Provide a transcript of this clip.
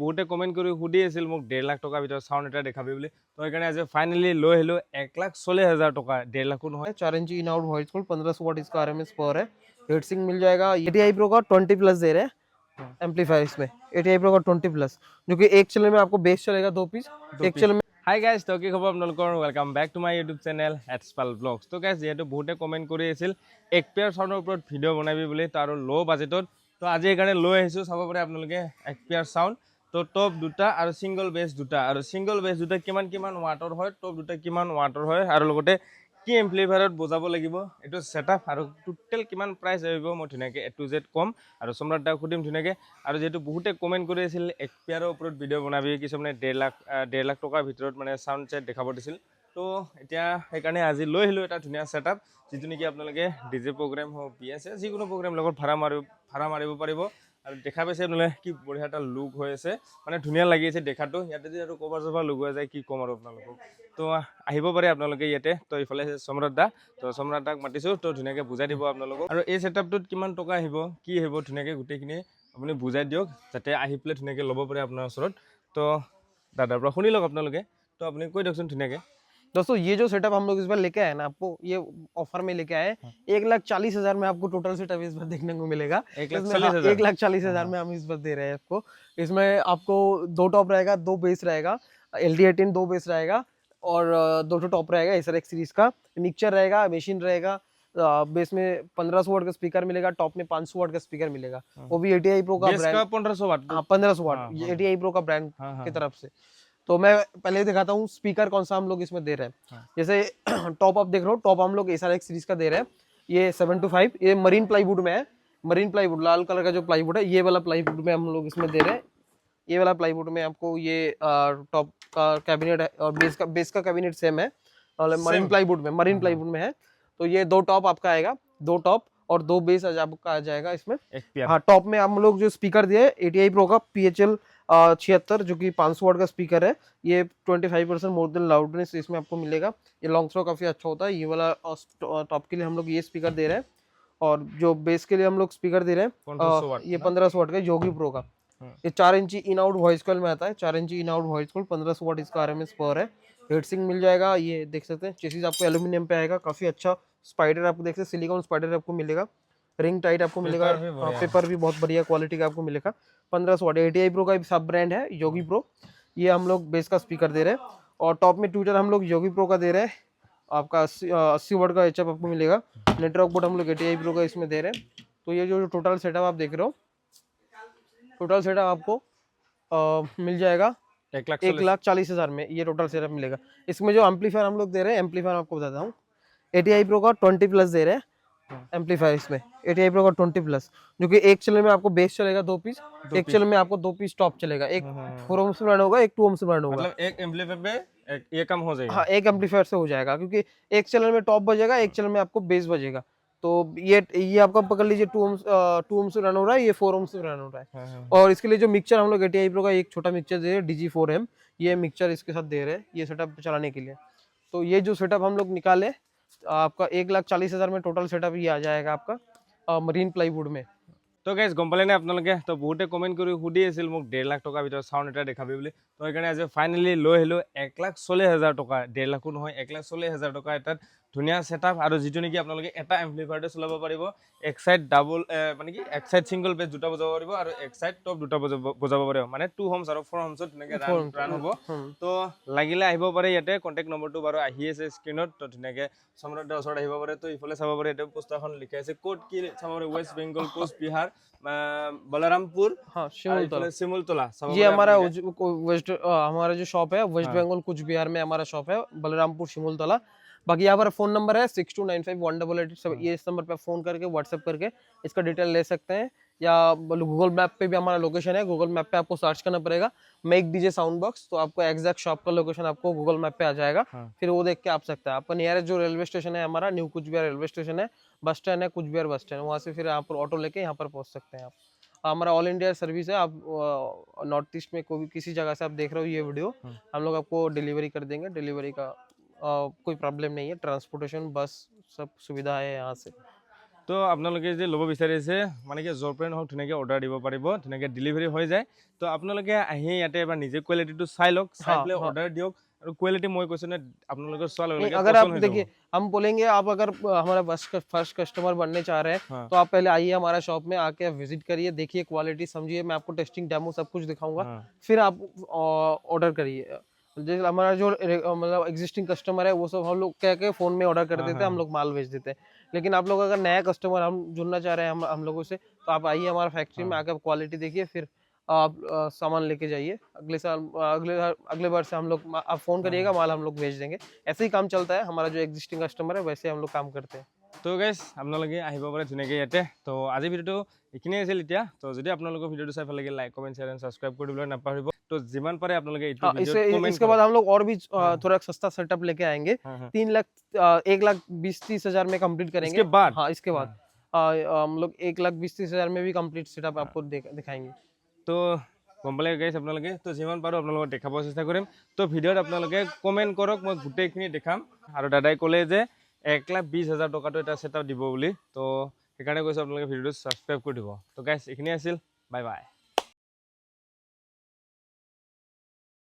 বহুতে কমেন্ট কৰি সুধি আছিল মোক 1.5 লাখ টকাৰ ভিতৰত সাউন্ড এটা দেখাবি বুলি তো সেইকাৰণে আজি ফাইনালি লৈ আহিলো 1,40,000 টকা 1.5 लाखो নহয় 4 inch in out voice cool 1500 वाट इसका आरएमएस पावर है। हीट सिंक मिल जाएगा। एटीआई प्रो का 20 प्लस दे रहे हैं एम्पलीफायर इसमें। एटीआई प्रो का 20 प्लस जो कि एक चैनल में आपको बेस चलेगा 2 पीस एक चैनल में। हाई गाइज तो কি খবৰ আপোনালোকৰ welcome back to my YouTube channel एट्सपाल ब्लॉग्स तो गाइज যেহেতু বহুতে কমেন্ট কৰি আছিল এক পেয়াৰ সাউন্ডৰ ওপৰত ভিডিও বনাবি বুলি তাৰ লো বাজেটত তো আজি এইকাৰণে লৈ আহিছো চাব পাৰে আপোনালোকে এক পেয়াৰ সাউন্ড তো টপ দুটা আৰু সিঙ্গল বেস দুটা আৰু সিঙ্গল বেস দুটা কিমান ওয়াটৰ হয় টপ দুটা কিমান ওয়াটৰ হয় আৰু লগতে কি এম্পলিফায়াৰত বজাব লাগিব এটো সেটআপ আৰু টোটাল কিমান প্ৰাইস আহিব মই ধুনিয়াকে এ টু জেড কম আৰু সম্ৰাট দাক খুদিম ধুনিয়াকে আৰু যেহেতু বহুতে কমেন্ট কৰি আছিল এক পেয়াৰৰ ওপৰত ভিডিও বনাবি কিছুমানে 1.5 লাখ টকাৰ ভিতৰত মানে সাউন্ড সেট দেখাব দিছিল তো এতিয়া সেইকাৰণে আজি লৈ আহিলো এটা ধুনিয়া সেটআপ যেটো নেকি আপোনালোকে ডিজে প্ৰগ্ৰাম হওক পিএছে যিকোনো প্ৰগ্ৰাম লগত ভাড়া মাৰিব পাৰিব আৰু দেখা পাইছে আপোনালোকে কি বঢ়িয়া এটা লুক হৈ আছে মানে ধুনিয়া লাগি আছে দেখাটো ইয়াতে যে আৰু কভাৰ জবা লগোৱা যায় কি কম আৰু আপোনালোকক তো আহিব পাৰে আপোনালোকে ইয়াতে তো ইফালে সম্ৰাট দা তো সম্ৰাট দাক মাতিছো তো ধুনিয়াকে বুজাই দিব আপোনালোকক আৰু এই সেটআপটোত কিমান টকা আহিব কি আহিব ধুনিয়াকে গুটেখিনি আপুনি বুজাই দিয়ক যাতে আহি প্লে ধুনিয়াকে ল'ব পাৰে আপোনাৰ ওচৰত তো দাদাৰ পৰা শুনি লওক আপোনালোকে তো আপুনি কৈ দিয়কচোন ধুনিয়াকে। दोस्तों ये जो सेटअप हम लोग इस बार लेके आए ना आपको ये ऑफर में लेके आए 1,40,000 में आपको टोटल सेटअप इस बार देखने को मिलेगा। 1,40,000 में हम इस बार दे रहे हैं आपको। इसमें आपको 2 टॉप रहेगा 2 बेस रहेगा LD18 2 बेस रहेगा और 2 टॉप रहेगा SRX सीरीज का मिक्सचर रहेगा मशीन रहेगा। बेस में 1500 वाट का स्पीकर मिलेगा टॉप में 500 वाट का स्पीकर मिलेगा वो भी ATI Pro का ब्रांड 1500 वाट 1500 वाट ATI Pro का ब्रांड की तरफ से। तो मैं पहले दिखाता हूँ स्पीकर कौन सा हम लोग इसमें दे रहे हैं। जैसे टॉप आप देख रहे हो टॉप हम लोग SRX सीरीज का दे रहे हैं ये 725 ये मरीन प्लाईवुड में है। मरीन प्लाईवुड लाल कलर का जो प्लाईवुड है ये वाला प्लाईवुड में हम लोग इसमें दे रहे हैं। ये वाला प्लाईवुड में आपको ये टॉप का कैबिनेट है और बेस का कैबिनेट सेम है मरीन प्लाईवुड में है। तो ये 2 टॉप आपका आएगा 2 टॉप और 2 बेस आपका आ जाएगा इसमें। हाँ टॉप में हम लोग जो स्पीकर दिए ATI Pro का PHL 76 जो कि 500 वाट का स्पीकर है ये 25% मोर देन लाउडनेस इसमें आपको मिलेगा। ये लॉन्ग थ्रो काफी अच्छा होता है। ये वाला टॉप के लिए हम लोग ये स्पीकर दे रहे हैं और जो बेस के लिए हम लोग स्पीकर दे रहे हैं ये 1500 वाट का योगी प्रो का। ये 4 इंची इन आउट वॉइस कॉल में आता है 4 इंची इन आउट वॉइस कॉल 1500 वाट इसका RMS पावर है। हीट सिंक मिल जाएगा ये देख सकते हैं चेसिस आपको एल्यूमिनियम पे आएगा काफी अच्छा स्पाइडर आपको देख सकते हैं सिलिकॉन स्पाइडर आपको मिलेगा रिंग टाइट आपको मिलेगा पेपर भी बहुत बढ़िया क्वालिटी का आपको मिलेगा 1500 वाट ATI Pro का सब ब्रांड है योगी प्रो। ये हम लोग बेस का स्पीकर दे रहे हैं और टॉप में ट्विटर हम लोग योगी प्रो का दे रहे हैं आपका 80 वाट का HF आपको मिलेगा। नेटवर्क बोर्ड हम लोग ATI Pro का इसमें दे रहे हैं। तो ये जो टोटल सेटअप आप देख रहे हो टोटल सेटअप आपको मिल जाएगा 1,40,000 में ये टोटल सेटअप मिलेगा। इसमें जो एम्पलीफायर हम लोग दे रहे हैं एम्पलीफायर आपको बताता हूँ ATI Pro का 20 प्लस दे रहे हैं एम्पलीफायर इसमें ATI Pro का 20 प्लस जो कि एक चैनल में आपको बेस चलेगा 2 पीस एक चैनल में आपको 2 पीस टॉप चलेगा एक 4 ओम से ब्रांड होगा एक 2 ओम से ब्रांड होगा मतलब एक एम्पलीफायर पे ये कम हो जाएगा। हाँ एक एम्पलीफायर से हो जाएगा क्योंकि एक चैनल में टॉप बजेगा एक चैनल में आपको बेस बजेगा। तो ये आपका पकड़ लीजिए 2 ओम से रन हो रहा है ये 4 ओम से रन हो रहा है। और इसके लिए जो मिक्सचर हम लोग ATI Pro का एक छोटा मिक्सचर दे रहे हैं DG4M ये मिक्सचर इसके साथ दे रहे हैं ये सेटअप चलाने के लिए। तो ये जो सेटअप हम लोग निकाले आपका 1,40,000 में टोटल सेटअप ये आ जाएगा आपका मरीन प्लाईवुड में। তো গাইজ গম পালে নে আপোনালোকে তো বহুতে কমেন্ট কৰি সুধি আছিল মোক 1.5 লাখ টকাৰ ভিতৰত সাউন্ড এটা দেখাবি বুলি তো সেইকাৰণে আজি ফাইনালি লৈ আহিলো 1,40,000 টকা 1.5 লাখো নহয় 1,40,000 টকা এটা ধুনিয়া সেটআপ আৰু যেটো নেকি আপোনালোকে এটা এম্পলিফায়াৰতে চলাব পাৰিব এক সাইড ডাবল মানে কি এক সাইড সিঙ্গল বেস দুটা বজাব পাৰিব আৰু এক সাইড টপ দুটা বজাব পাৰিব মানে 2 হোমস আৰু 4 হোমছত ধুনিয়াকে ৰান হ'ব। তো লাগিলে আহিব পাৰে ইয়াতে কন্টাক্ট নম্বৰটো বাৰু আহি আছে স্ক্ৰিনত তো ধুনিয়াকে সম্ৰাট দাৰ ওচৰত আহিব পাৰে তো ইফালে চাব পাৰে এটা পোষ্টাৰখন লিখা আছে কোড কি চাব পাৰে वेस्ट बेंगल कोस्ट बिहार बलरामपुर हाँ सिमुलतला ये हमारा वेस्ट हमारा जो शॉप है वेस्ट बंगाल कुछ बिहार में हमारा शॉप है बलरामपुर शिमुलतला। बाकी यहाँ पर फोन नंबर है 62951888 ये इस नंबर पे फोन करके व्हाट्सएप करके इसका डिटेल ले सकते हैं या गूगल मैप पे भी हमारा लोकेशन है गूगल मैप पे आपको सर्च करना पड़ेगा मेक डीजे साउंड बॉक्स तो आपको एग्जैक्ट शॉप का लोकेशन आपको गूगल मैप पे आ जाएगा। फिर वो देख के आप सकते हैं। आपका नियरेस्ट जो रेलवे स्टेशन है हमारा न्यू कुछ बिहार रेलवे स्टेशन है बस स्टैंड है कुछ बिहार बस स्टैंड वहाँ से फिर आप ऑटो लेके यहाँ पर पहुँच सकते हैं। आप हमारा ऑल इंडिया सर्विस है आप नॉर्थ ईस्ट में कोई किसी जगह से आप देख रहे हो ये वीडियो हम लोग आपको डिलीवरी कर देंगे। डिलीवरी का कोई प्रॉब्लम नहीं है ट्रांसपोर्टेशन बस सब सुविधा है यहाँ से। তো আপোনালোকে যে ল'ব বিচাৰিছে মানে কি য'ৰ পৰাই নহওক ধুনীয়াকৈ অৰ্ডাৰ দিব পাৰিব, ধুনীয়াকৈ ডেলিভাৰী হৈ যায়। তো আপোনালোকে আহি ইয়াতে এবাৰ নিজে কোৱালিটিটো চাই লওক, চাই পেলাই অৰ্ডাৰ দিয়ক। আৰু কোৱালিটি মই কৈছোঁ নে আপোনালোকে চোৱাৰ লগে লগে अगर পচন্দ आप হৈ যাব। देखिए हम बोलेंगे आप अगर हमारा फर्स्ट कस्टमर बनने चाह रहे हैं हाँ। तो आप पहले आइए हमारा शॉप में आके विजिट करिए, देखिए क्वालिटी समझिए, मैं आपको टेस्टिंग डेमो सब कुछ दिखाऊंगा, हाँ। फिर आप ऑर्डर करिए। जैसे हमारा जो मतलब एग्जिस्टिंग कस्टमर है वो सब हम लोग कह के फोन में ऑर्डर कर देते हैं, हम लोग माल भेज देते हैं। लेकिन आप लोग अगर नया कस्टमर हम जुड़ना चाह रहे हैं हम लोगों से, तो आप आइए हमारा फैक्ट्री में आकर क्वालिटी देखिए, फिर आप सामान लेके जाइए। अगले साल अगले बार से हम लोग आप फोन करिएगा, माल हम लोग भेज देंगे। ऐसे ही काम चलता है, हमारा जो एग्जिस्टिंग कस्टमर है वैसे हम लोग काम करते हैं। তো গাইজ আপোনালোকে আহিব পাৰে ধুনীয়াকৈ ইয়াতে। তো আজিৰ ভিডিঅ'টো এইখিনিয়ে আছিল এতিয়া। তো যদি আপোনালোকৰ ভিডিঅ'টো চাই ভাল লাগে like comment share and subscribe কৰিবলৈ নাপাহৰিব। তো যিমান পাৰে আপোনালোকে এইটো ভিডিঅ'ত কমেণ্ট इसके बाद हम लोग और भी थोड़ा सस्ता सेटअप लेके आएंगे। हाँ। 1,20,30,000 में कंप्लीट करेंगे। इसके बाद? हाँ, इसके बाद हम लोग 1,20,30,000 में भी कंप्लीट सेटअप आपको दिखाएंगे। তো গম পালে গাইজ আপোনালোকে। তো যিমান পাৰোঁ আপোনালোকক দেখাব চেষ্টা কৰিম। তো ভিডিঅ'ত আপোনালোকে কমেণ্ট কৰক, মই গোটেইখিনি দেখাম। আৰু দাদাই ক'লে যে 1,20,000 টকাটো এটা ছেটআপ দিব বুলি। তো সেইকাৰণে কৈছোঁ আপোনালোকে ভিডিঅ'টো ছাবস্ক্ৰাইব কৰি দিব। তো গাইজ এইখিনি আছিল, বাই বাই।